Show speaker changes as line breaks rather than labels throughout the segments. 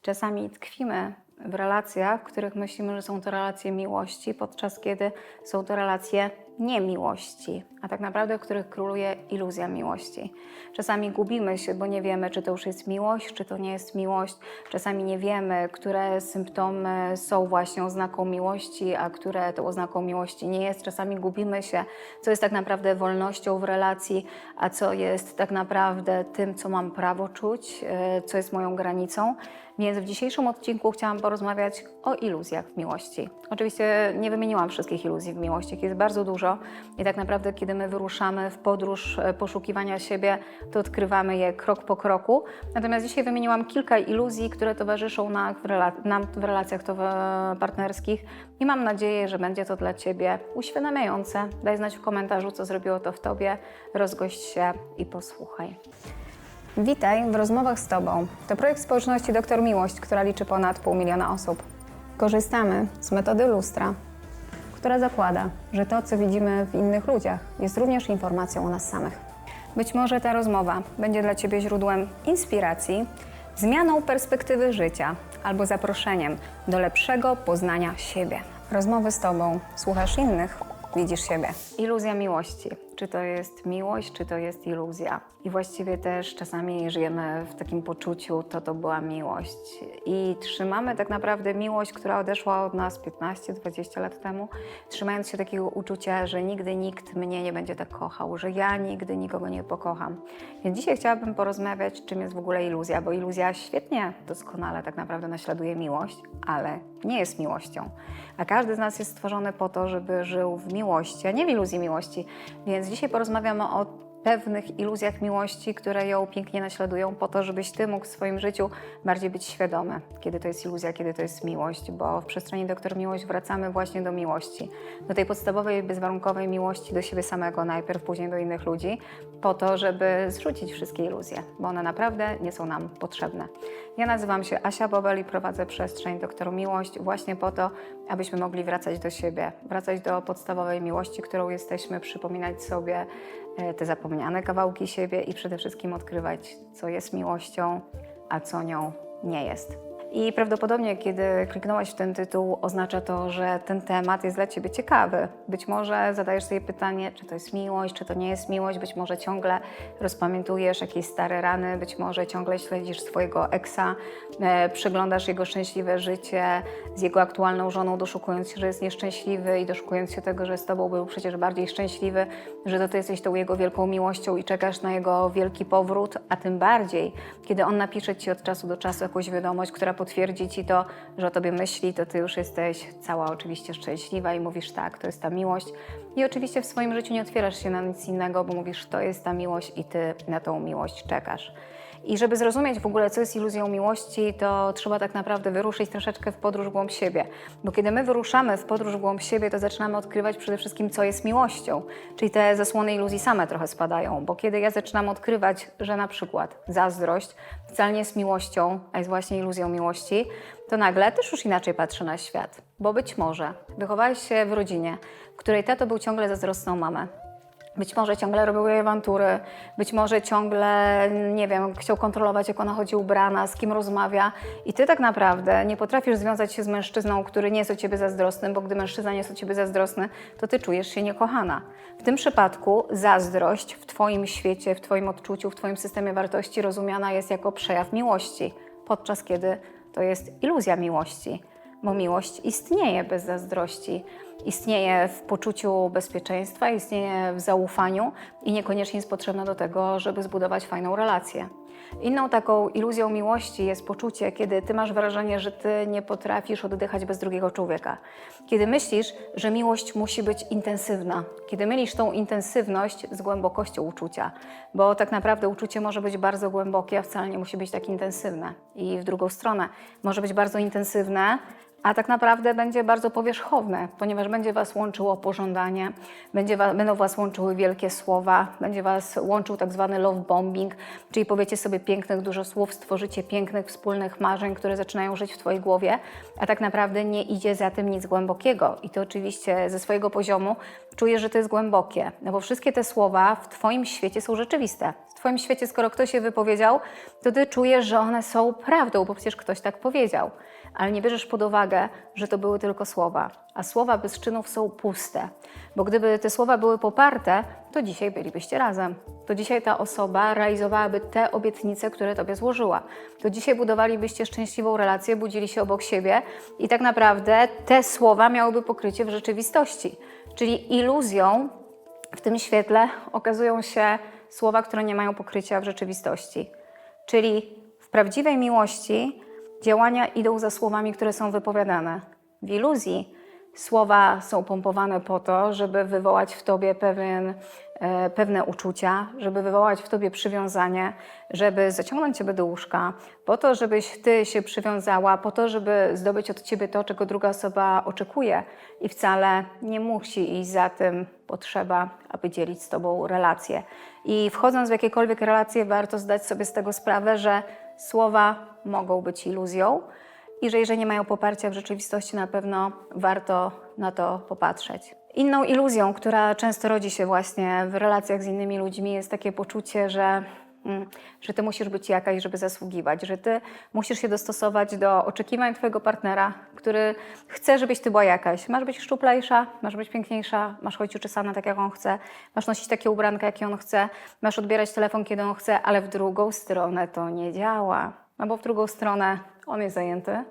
Czasami tkwimy w relacjach, w których myślimy, że są to relacje miłości, podczas kiedy są to relacje niemiłości, a tak naprawdę w których króluje iluzja miłości. Czasami gubimy się, bo nie wiemy, czy to już jest miłość, czy to nie jest miłość. Czasami nie wiemy, które symptomy są właśnie oznaką miłości, a które tą oznaką miłości nie jest. Czasami gubimy się, co jest tak naprawdę wolnością w relacji, a co jest tak naprawdę tym, co mam prawo czuć, co jest moją granicą. Więc w dzisiejszym odcinku chciałam porozmawiać o iluzjach w miłości. Oczywiście nie wymieniłam wszystkich iluzji w miłości, ich jest bardzo dużo i tak naprawdę kiedy my wyruszamy w podróż poszukiwania siebie, to odkrywamy je krok po kroku. Natomiast dzisiaj wymieniłam kilka iluzji, które towarzyszą nam w relacjach partnerskich i mam nadzieję, że będzie to dla Ciebie uświadamiające. Daj znać w komentarzu, co zrobiło to w Tobie, rozgość się i posłuchaj. Witaj w Rozmowach z Tobą. To projekt społeczności Doktor Miłość, która liczy ponad 500 000 osób. Korzystamy z metody lustra, która zakłada, że to, co widzimy w innych ludziach, jest również informacją o nas samych. Być może ta rozmowa będzie dla Ciebie źródłem inspiracji, zmianą perspektywy życia albo zaproszeniem do lepszego poznania siebie. Rozmowy z Tobą, słuchasz innych, widzisz siebie. Iluzja miłości. Czy to jest miłość, czy to jest iluzja? I właściwie też czasami żyjemy w takim poczuciu, to była miłość. I trzymamy tak naprawdę miłość, która odeszła od nas 15-20 lat temu, trzymając się takiego uczucia, że nigdy nikt mnie nie będzie tak kochał, że ja nigdy nikogo nie pokocham. Więc dzisiaj chciałabym porozmawiać, czym jest w ogóle iluzja, bo iluzja świetnie, doskonale tak naprawdę naśladuje miłość, ale nie jest miłością. A każdy z nas jest stworzony po to, żeby żył w miłości, a nie w iluzji miłości. Więc dzisiaj porozmawiamy o pewnych iluzjach miłości, które ją pięknie naśladują po to, żebyś Ty mógł w swoim życiu bardziej być świadomy, kiedy to jest iluzja, kiedy to jest miłość, bo w przestrzeni Doktor Miłość wracamy właśnie do miłości, do tej podstawowej, bezwarunkowej miłości do siebie samego najpierw, później do innych ludzi, po to, żeby zrzucić wszystkie iluzje, bo one naprawdę nie są nam potrzebne. Ja nazywam się Asia Bobel i prowadzę przestrzeń Doktor Miłość właśnie po to, abyśmy mogli wracać do siebie, wracać do podstawowej miłości, którą jesteśmy, przypominać sobie te zapomniane kawałki siebie i przede wszystkim odkrywać, co jest miłością, a co nią nie jest. I prawdopodobnie, kiedy kliknąłeś w ten tytuł, oznacza to, że ten temat jest dla Ciebie ciekawy. Być może zadajesz sobie pytanie, czy to jest miłość, czy to nie jest miłość. Być może ciągle rozpamiętujesz jakieś stare rany, być może ciągle śledzisz swojego eksa, przeglądasz jego szczęśliwe życie z jego aktualną żoną, doszukując się, że jest nieszczęśliwy i doszukując się tego, że z Tobą był przecież bardziej szczęśliwy, że to Ty jesteś tą jego wielką miłością i czekasz na jego wielki powrót, a tym bardziej, kiedy on napisze Ci od czasu do czasu jakąś wiadomość, która potwierdzi Ci to, że o Tobie myśli, to Ty już jesteś cała oczywiście szczęśliwa i mówisz tak, to jest ta miłość. I oczywiście w swoim życiu nie otwierasz się na nic innego, bo mówisz, to jest ta miłość i Ty na tą miłość czekasz. I żeby zrozumieć w ogóle, co jest iluzją miłości, to trzeba tak naprawdę wyruszyć troszeczkę w podróż w głąb siebie. Bo kiedy my wyruszamy w podróż w głąb siebie, to zaczynamy odkrywać przede wszystkim, co jest miłością. Czyli te zasłony iluzji same trochę spadają. Bo kiedy ja zaczynam odkrywać, że na przykład zazdrość wcale nie jest miłością, a jest właśnie iluzją miłości, to nagle też już inaczej patrzę na świat. Bo być może wychowałeś się w rodzinie, w której tato był ciągle zazdrosny o mamę. Być może ciągle robił jej awantury, być może ciągle, nie wiem, chciał kontrolować, jak ona chodzi ubrana, z kim rozmawia i Ty tak naprawdę nie potrafisz związać się z mężczyzną, który nie jest o Ciebie zazdrosny, bo gdy mężczyzna nie jest o Ciebie zazdrosny, to Ty czujesz się niekochana. W tym przypadku zazdrość w Twoim świecie, w Twoim odczuciu, w Twoim systemie wartości rozumiana jest jako przejaw miłości, podczas kiedy to jest iluzja miłości, bo miłość istnieje bez zazdrości. Istnieje w poczuciu bezpieczeństwa, istnieje w zaufaniu i niekoniecznie jest potrzebna do tego, żeby zbudować fajną relację. Inną taką iluzją miłości jest poczucie, kiedy Ty masz wrażenie, że Ty nie potrafisz oddychać bez drugiego człowieka. Kiedy myślisz, że miłość musi być intensywna. Kiedy mylisz tą intensywność z głębokością uczucia. Bo tak naprawdę uczucie może być bardzo głębokie, a wcale nie musi być tak intensywne. I w drugą stronę może być bardzo intensywne, a tak naprawdę będzie bardzo powierzchowne, ponieważ będzie Was łączyło pożądanie, będą Was łączyły wielkie słowa, będzie Was łączył tak zwany love bombing, czyli powiecie sobie pięknych dużo słów, stworzycie pięknych wspólnych marzeń, które zaczynają żyć w Twojej głowie, a tak naprawdę nie idzie za tym nic głębokiego. I Ty oczywiście ze swojego poziomu czujesz, że to jest głębokie, no bo wszystkie te słowa w Twoim świecie są rzeczywiste. W Twoim świecie, skoro ktoś je wypowiedział, to Ty czujesz, że one są prawdą, bo przecież ktoś tak powiedział. Ale nie bierzesz pod uwagę, że to były tylko słowa. A słowa bez czynów są puste. Bo gdyby te słowa były poparte, to dzisiaj bylibyście razem. To dzisiaj ta osoba realizowałaby te obietnice, które Tobie złożyła. To dzisiaj budowalibyście szczęśliwą relację, budzili się obok siebie i tak naprawdę te słowa miałyby pokrycie w rzeczywistości. Czyli iluzją w tym świetle okazują się słowa, które nie mają pokrycia w rzeczywistości. Czyli w prawdziwej miłości działania idą za słowami, które są wypowiadane. W iluzji słowa są pompowane po to, żeby wywołać w Tobie pewne uczucia, żeby wywołać w Tobie przywiązanie, żeby zaciągnąć Ciebie do łóżka, po to, żebyś Ty się przywiązała, po to, żeby zdobyć od Ciebie to, czego druga osoba oczekuje i wcale nie musi iść za tym potrzeba, aby dzielić z Tobą relacje. I wchodząc w jakiekolwiek relacje, warto zdać sobie z tego sprawę, że słowa mogą być iluzją i że jeżeli nie mają poparcia w rzeczywistości, na pewno warto na to popatrzeć. Inną iluzją, która często rodzi się właśnie w relacjach z innymi ludźmi, jest takie poczucie, że Ty musisz być jakaś, żeby zasługiwać, że Ty musisz się dostosować do oczekiwań Twojego partnera, który chce, żebyś Ty była jakaś. Masz być szczuplejsza, masz być piękniejsza, masz chodzić uczesana tak, jak on chce, masz nosić takie ubranka, jakie on chce, masz odbierać telefon, kiedy on chce, ale w drugą stronę to nie działa. No bo w drugą stronę on jest zajęty.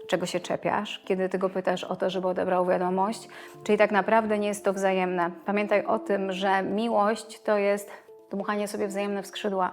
Czego się czepiasz, kiedy Ty go pytasz o to, żeby odebrał wiadomość? Czyli tak naprawdę nie jest to wzajemne. Pamiętaj o tym, że miłość to jest dmuchanie sobie wzajemne w skrzydła.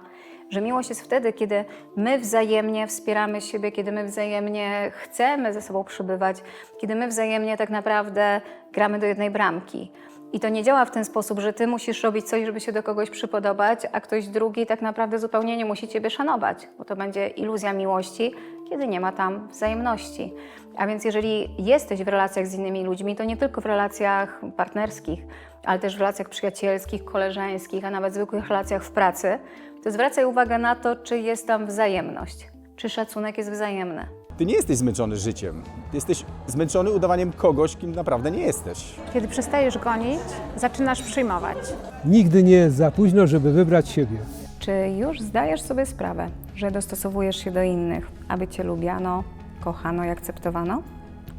Że miłość jest wtedy, kiedy my wzajemnie wspieramy siebie, kiedy my wzajemnie chcemy ze sobą przybywać, kiedy my wzajemnie tak naprawdę gramy do jednej bramki. I to nie działa w ten sposób, że Ty musisz robić coś, żeby się do kogoś przypodobać, a ktoś drugi tak naprawdę zupełnie nie musi Ciebie szanować, bo to będzie iluzja miłości, kiedy nie ma tam wzajemności. A więc jeżeli jesteś w relacjach z innymi ludźmi, to nie tylko w relacjach partnerskich, ale też w relacjach przyjacielskich, koleżeńskich, a nawet zwykłych relacjach w pracy, to zwracaj uwagę na to, czy jest tam wzajemność, czy szacunek jest wzajemny.
Ty nie jesteś zmęczony życiem. Ty jesteś zmęczony udawaniem kogoś, kim naprawdę nie jesteś.
Kiedy przestajesz gonić, zaczynasz przyjmować.
Nigdy nie jest za późno, żeby wybrać siebie.
Czy już zdajesz sobie sprawę, że dostosowujesz się do innych, aby Cię lubiano, kochano i akceptowano?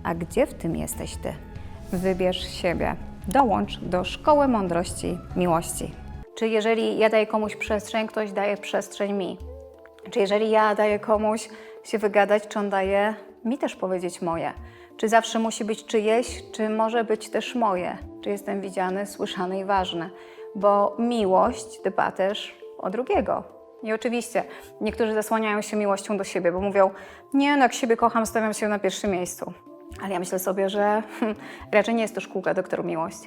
A gdzie w tym jesteś Ty? Wybierz siebie. Dołącz do Szkoły Mądrości Miłości. Czy jeżeli ja daję komuś przestrzeń, ktoś daje przestrzeń mi? Czy jeżeli ja daję komuś się wygadać, czy on daje mi też powiedzieć moje? Czy zawsze musi być czyjeś, czy może być też moje? Czy jestem widziany, słyszany i ważny? Bo miłość dba też o drugiego. I oczywiście niektórzy zasłaniają się miłością do siebie, bo mówią, nie, no jak siebie kocham, stawiam się na pierwszym miejscu. Ale ja myślę sobie, że raczej nie jest to szkółka Doktor Miłość,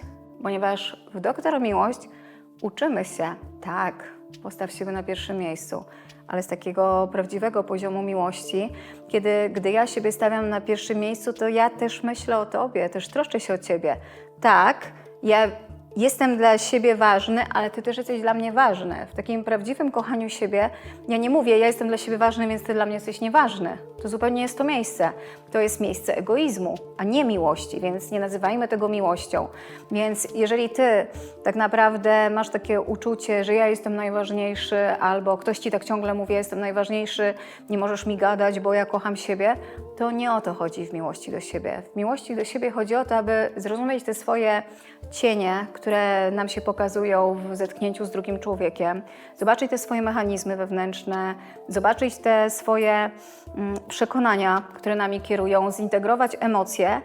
ponieważ w Doktor Miłość uczymy się, tak, postaw siebie na pierwszym miejscu, ale z takiego prawdziwego poziomu miłości, gdy ja siebie stawiam na pierwszym miejscu, to ja też myślę o Tobie, też troszczę się o Ciebie. Tak, ja jestem dla siebie ważny, ale Ty też jesteś dla mnie ważny. W takim prawdziwym kochaniu siebie ja nie mówię, ja jestem dla siebie ważny, więc Ty dla mnie jesteś nieważny. To zupełnie jest to miejsce. To jest miejsce egoizmu, a nie miłości, więc nie nazywajmy tego miłością. Więc jeżeli Ty tak naprawdę masz takie uczucie, że ja jestem najważniejszy, albo ktoś Ci tak ciągle mówi, ja jestem najważniejszy, nie możesz mi gadać, bo ja kocham siebie, to nie o to chodzi w miłości do siebie. W miłości do siebie chodzi o to, aby zrozumieć te swoje cienie, które nam się pokazują w zetknięciu z drugim człowiekiem, zobaczyć te swoje mechanizmy wewnętrzne, zobaczyć te swoje przekonania, które nami kierują, zintegrować emocje,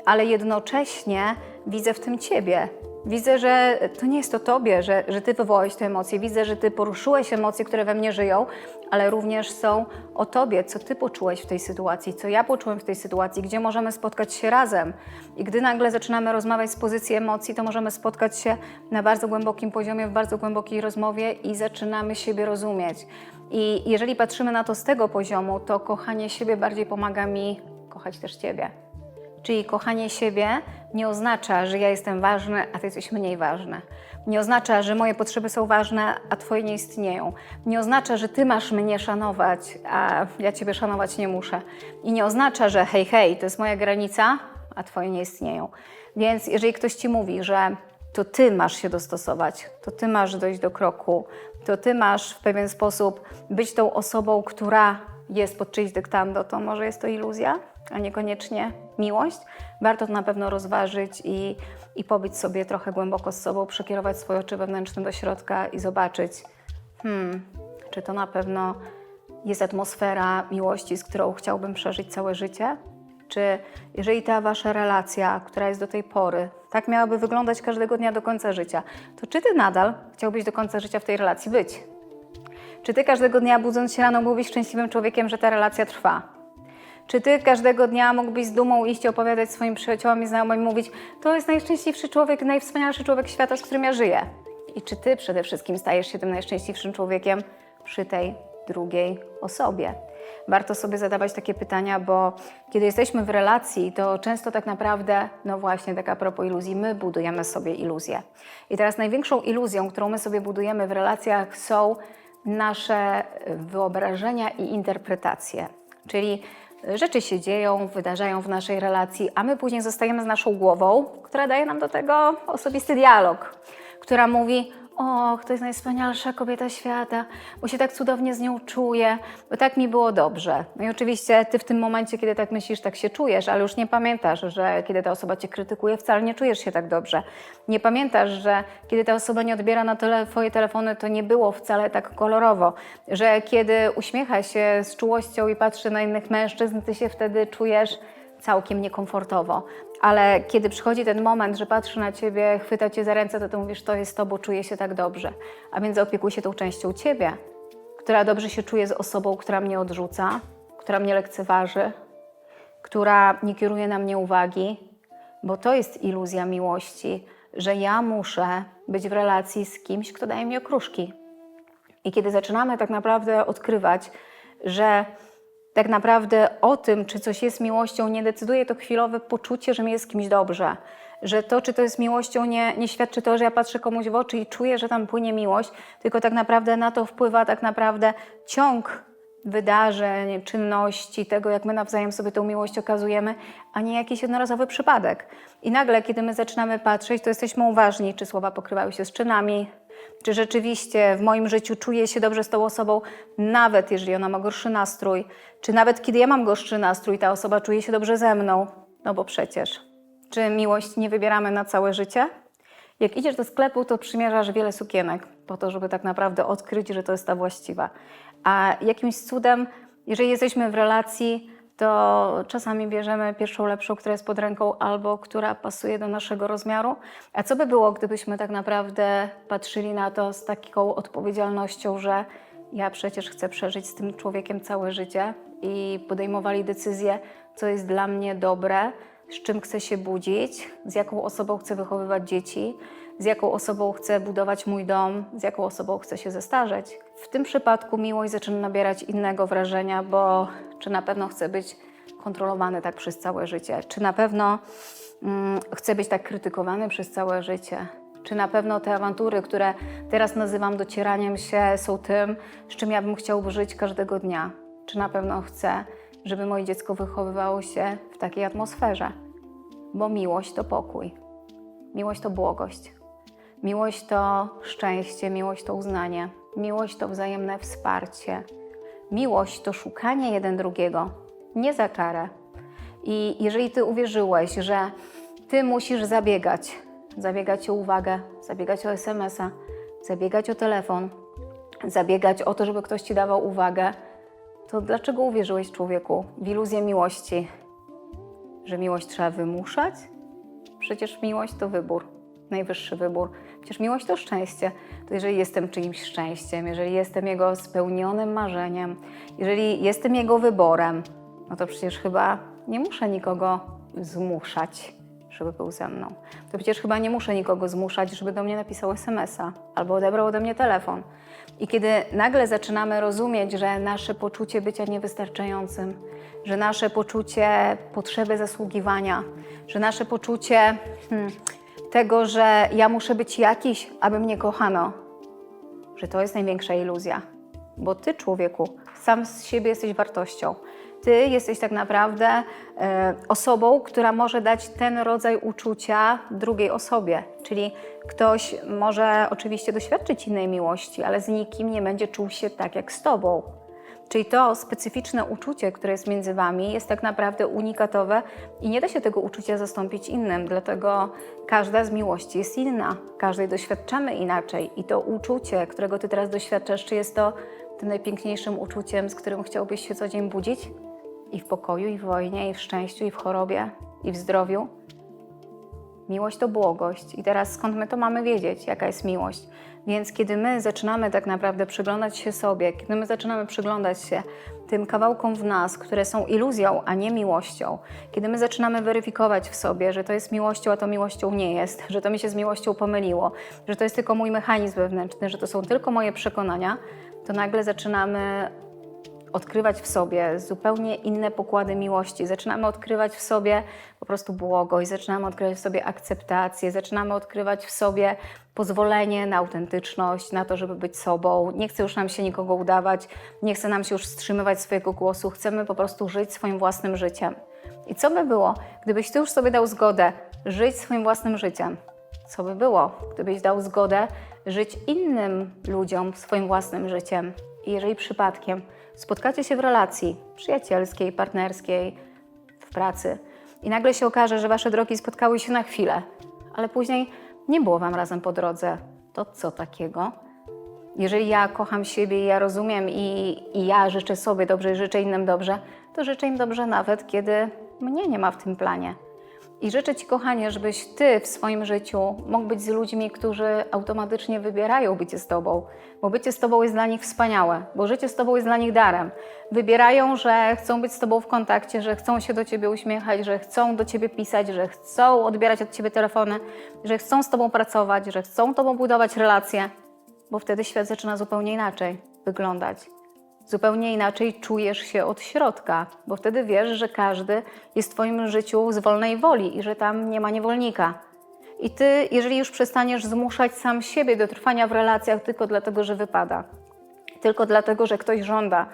ale jednocześnie widzę w tym Ciebie. Widzę, że to nie jest o Tobie, że Ty wywołałeś te emocje. Widzę, że Ty poruszyłeś emocje, które we mnie żyją, ale również są o Tobie, co Ty poczułeś w tej sytuacji, co ja poczułem w tej sytuacji, gdzie możemy spotkać się razem. I gdy nagle zaczynamy rozmawiać z pozycji emocji, to możemy spotkać się na bardzo głębokim poziomie, w bardzo głębokiej rozmowie i zaczynamy siebie rozumieć. I jeżeli patrzymy na to z tego poziomu, to kochanie siebie bardziej pomaga mi kochać też Ciebie. Czyli kochanie siebie nie oznacza, że ja jestem ważny, a Ty jesteś mniej ważny. Nie oznacza, że moje potrzeby są ważne, a Twoje nie istnieją. Nie oznacza, że Ty masz mnie szanować, a ja Ciebie szanować nie muszę. I nie oznacza, że hej, to jest moja granica, a Twoje nie istnieją. Więc jeżeli ktoś Ci mówi, że to ty masz się dostosować, to ty masz dojść do kroku, to ty masz w pewien sposób być tą osobą, która jest pod czyjś dyktando, to może jest to iluzja, a niekoniecznie miłość. Warto to na pewno rozważyć i pobyć sobie trochę głęboko z sobą, przekierować swoje oczy wewnętrzne do środka i zobaczyć, czy to na pewno jest atmosfera miłości, z którą chciałbym przeżyć całe życie? Czy jeżeli ta wasza relacja, która jest do tej pory, tak miałaby wyglądać każdego dnia do końca życia, to czy ty nadal chciałbyś do końca życia w tej relacji być? Czy ty każdego dnia budząc się rano byłbyś szczęśliwym człowiekiem, że ta relacja trwa? Czy ty każdego dnia mógłbyś z dumą iść i opowiadać swoim przyjaciołom i znajomym i mówić, to jest najszczęśliwszy człowiek, najwspanialszy człowiek świata, z którym ja żyję? I czy ty przede wszystkim stajesz się tym najszczęśliwszym człowiekiem przy tej drugiej osobie? Warto sobie zadawać takie pytania, bo kiedy jesteśmy w relacji, to często tak naprawdę, no właśnie, tak a propos iluzji, my budujemy sobie iluzję. I teraz największą iluzją, którą my sobie budujemy w relacjach, są nasze wyobrażenia i interpretacje. Czyli rzeczy się dzieją, wydarzają w naszej relacji, a my później zostajemy z naszą głową, która daje nam do tego osobisty dialog, która mówi: och, to jest najwspanialsza kobieta świata, bo się tak cudownie z nią czuję, bo tak mi było dobrze. No i oczywiście ty w tym momencie, kiedy tak myślisz, tak się czujesz, ale już nie pamiętasz, że kiedy ta osoba cię krytykuje, wcale nie czujesz się tak dobrze. Nie pamiętasz, że kiedy ta osoba nie odbiera na twoje telefony, to nie było wcale tak kolorowo. Że kiedy uśmiecha się z czułością i patrzy na innych mężczyzn, ty się wtedy czujesz całkiem niekomfortowo. Ale kiedy przychodzi ten moment, że patrzy na ciebie, chwyta cię za ręce, to ty mówisz, to jest to, bo czuję się tak dobrze. A więc zaopiekuj się tą częścią ciebie, która dobrze się czuje z osobą, która mnie odrzuca, która mnie lekceważy, która nie kieruje na mnie uwagi, bo to jest iluzja miłości, że ja muszę być w relacji z kimś, kto daje mi okruszki. I kiedy zaczynamy tak naprawdę odkrywać, że tak naprawdę o tym, czy coś jest miłością, nie decyduje to chwilowe poczucie, że mi jest z kimś dobrze. Że to, czy to jest miłością, nie świadczy to, że ja patrzę komuś w oczy i czuję, że tam płynie miłość, tylko tak naprawdę na to wpływa tak naprawdę ciąg wydarzeń, czynności, tego, jak my nawzajem sobie tą miłość okazujemy, a nie jakiś jednorazowy przypadek. I nagle, kiedy my zaczynamy patrzeć, to jesteśmy uważni, czy słowa pokrywają się z czynami, czy rzeczywiście w moim życiu czuję się dobrze z tą osobą, nawet jeżeli ona ma gorszy nastrój, czy nawet kiedy ja mam gorszy nastrój, ta osoba czuje się dobrze ze mną. No bo przecież, czy miłość nie wybieramy na całe życie? Jak idziesz do sklepu, to przymierzasz wiele sukienek po to, żeby tak naprawdę odkryć, że to jest ta właściwa. A jakimś cudem, jeżeli jesteśmy w relacji, to czasami bierzemy pierwszą lepszą, która jest pod ręką albo która pasuje do naszego rozmiaru. A co by było, gdybyśmy tak naprawdę patrzyli na to z taką odpowiedzialnością, że ja przecież chcę przeżyć z tym człowiekiem całe życie i podejmowali decyzję, co jest dla mnie dobre, z czym chcę się budzić, z jaką osobą chcę wychowywać dzieci, z jaką osobą chcę budować mój dom, z jaką osobą chcę się zestarzeć. W tym przypadku miłość zaczyna nabierać innego wrażenia, bo czy na pewno chcę być kontrolowany tak przez całe życie? Czy na pewno chcę być tak krytykowany przez całe życie? Czy na pewno te awantury, które teraz nazywam docieraniem się, są tym, z czym ja bym chciał żyć każdego dnia? Czy na pewno chcę, żeby moje dziecko wychowywało się w takiej atmosferze? Bo miłość to pokój. Miłość to błogość. Miłość to szczęście, miłość to uznanie. Miłość to wzajemne wsparcie. Miłość to szukanie jeden drugiego, nie za karę. I jeżeli ty uwierzyłeś, że ty musisz zabiegać o uwagę, zabiegać o SMS-a, zabiegać o telefon, zabiegać o to, żeby ktoś ci dawał uwagę, to dlaczego uwierzyłeś, człowieku, w iluzję miłości? Że miłość trzeba wymuszać? Przecież miłość to wybór, najwyższy wybór. Przecież miłość to szczęście. To jeżeli jestem czyimś szczęściem, jeżeli jestem jego spełnionym marzeniem, jeżeli jestem jego wyborem, no to przecież chyba nie muszę nikogo zmuszać, żeby był ze mną. To przecież chyba nie muszę nikogo zmuszać, żeby do mnie napisał SMS-a albo odebrał ode mnie telefon. I kiedy nagle zaczynamy rozumieć, że nasze poczucie bycia niewystarczającym, że nasze poczucie potrzeby zasługiwania, że nasze poczucie tego, że ja muszę być jakiś, aby mnie kochano, że to jest największa iluzja. Bo ty, człowieku, sam z siebie jesteś wartością. Ty jesteś tak naprawdę osobą, która może dać ten rodzaj uczucia drugiej osobie. Czyli ktoś może oczywiście doświadczyć innej miłości, ale z nikim nie będzie czuł się tak jak z tobą. Czyli to specyficzne uczucie, które jest między wami, jest tak naprawdę unikatowe i nie da się tego uczucia zastąpić innym. Dlatego każda z miłości jest inna, każdej doświadczamy inaczej. I to uczucie, którego ty teraz doświadczasz, czy jest to tym najpiękniejszym uczuciem, z którym chciałbyś się co dzień budzić? I w pokoju, i w wojnie, i w szczęściu, i w chorobie, i w zdrowiu. Miłość to błogość. I teraz skąd my to mamy wiedzieć, jaka jest miłość? Więc kiedy my zaczynamy tak naprawdę przyglądać się sobie, kiedy my zaczynamy przyglądać się tym kawałkom w nas, które są iluzją, a nie miłością, kiedy my zaczynamy weryfikować w sobie, że to jest miłością, a to miłością nie jest, że to mi się z miłością pomyliło, że to jest tylko mój mechanizm wewnętrzny, że to są tylko moje przekonania, to nagle zaczynamy odkrywać w sobie zupełnie inne pokłady miłości. Zaczynamy odkrywać w sobie po prostu błogość, zaczynamy odkrywać w sobie akceptację, zaczynamy odkrywać w sobie pozwolenie na autentyczność, na to, żeby być sobą. Nie chce już nam się nikogo udawać, nie chce nam się już wstrzymywać swojego głosu, chcemy po prostu żyć swoim własnym życiem. I co by było, gdybyś ty już sobie dał zgodę żyć swoim własnym życiem? Co by było, gdybyś dał zgodę żyć innym ludziom swoim własnym życiem? I jeżeli przypadkiem spotkacie się w relacji przyjacielskiej, partnerskiej, w pracy i nagle się okaże, że wasze drogi spotkały się na chwilę, ale później nie było wam razem po drodze, to co takiego? Jeżeli ja kocham siebie i ja rozumiem i ja życzę sobie dobrze i życzę innym dobrze, to życzę im dobrze nawet, kiedy mnie nie ma w tym planie. I życzę ci, kochanie, żebyś ty w swoim życiu mógł być z ludźmi, którzy automatycznie wybierają bycie z tobą, bo bycie z tobą jest dla nich wspaniałe, bo życie z tobą jest dla nich darem. Wybierają, że chcą być z tobą w kontakcie, że chcą się do ciebie uśmiechać, że chcą do ciebie pisać, że chcą odbierać od ciebie telefony, że chcą z tobą pracować, że chcą tobą budować relacje, bo wtedy świat zaczyna zupełnie inaczej wyglądać. Zupełnie inaczej czujesz się od środka, bo wtedy wiesz, że każdy jest w twoim życiu z wolnej woli i że tam nie ma niewolnika. I ty, jeżeli już przestaniesz zmuszać sam siebie do trwania w relacjach tylko dlatego, że wypada, tylko dlatego, że ktoś żąda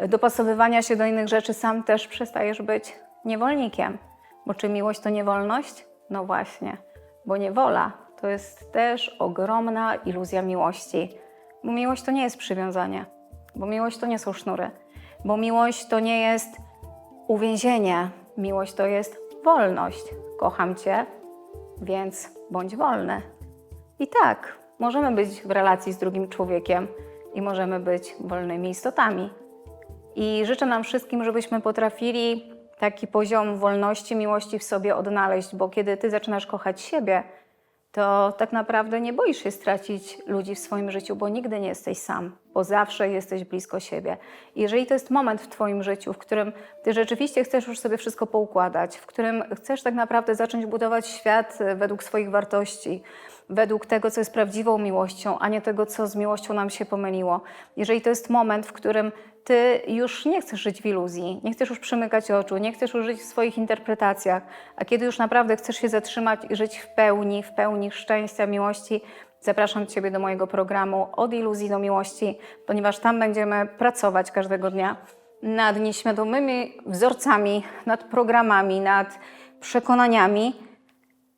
dopasowywania się do innych rzeczy, sam też przestajesz być niewolnikiem. Bo czy miłość to niewolność? No właśnie, bo niewola to jest też ogromna iluzja miłości. Bo miłość to nie jest przywiązanie. Bo miłość to nie są sznury, bo miłość to nie jest uwięzienie, miłość to jest wolność. Kocham cię, więc bądź wolny. I tak, możemy być w relacji z drugim człowiekiem i możemy być wolnymi istotami. I życzę nam wszystkim, żebyśmy potrafili taki poziom wolności, miłości w sobie odnaleźć, bo kiedy ty zaczynasz kochać siebie, to tak naprawdę nie boisz się stracić ludzi w swoim życiu, bo nigdy nie jesteś sam, bo zawsze jesteś blisko siebie. I jeżeli to jest moment w twoim życiu, w którym ty rzeczywiście chcesz już sobie wszystko poukładać, w którym chcesz tak naprawdę zacząć budować świat według swoich wartości, według tego, co jest prawdziwą miłością, a nie tego, co z miłością nam się pomyliło. Jeżeli to jest moment, w którym ty już nie chcesz żyć w iluzji, nie chcesz już przymykać oczu, nie chcesz już żyć w swoich interpretacjach, a kiedy już naprawdę chcesz się zatrzymać i żyć w pełni szczęścia, miłości, zapraszam ciebie do mojego programu Od iluzji do miłości, ponieważ tam będziemy pracować każdego dnia nad nieświadomymi wzorcami, nad programami, nad przekonaniami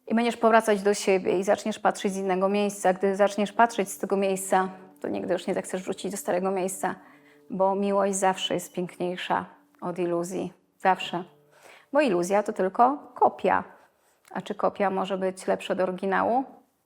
i będziesz powracać do siebie i zaczniesz patrzeć z innego miejsca. Gdy zaczniesz patrzeć z tego miejsca, to nigdy już nie zechcesz wrócić do starego miejsca, bo miłość zawsze jest piękniejsza od iluzji. Zawsze. Bo iluzja to tylko kopia. A czy kopia może być lepsza od oryginału?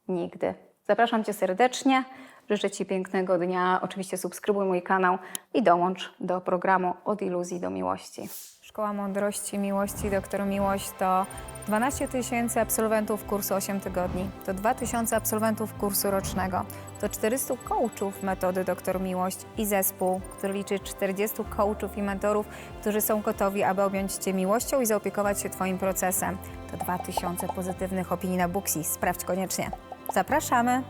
Nigdy. Zapraszam cię serdecznie. Życzę ci pięknego dnia. Oczywiście subskrybuj mój kanał i dołącz do programu Od iluzji do miłości.
Szkoła Mądrości Miłości Doktor Miłość to 12 000 absolwentów kursu 8 tygodni, to 2000 absolwentów kursu rocznego, to 400 coachów metody Doktor Miłość i zespół, który liczy 40 coachów i mentorów, którzy są gotowi, aby objąć cię miłością i zaopiekować się twoim procesem. To 2000 pozytywnych opinii na Booksy. Sprawdź koniecznie. Zapraszamy!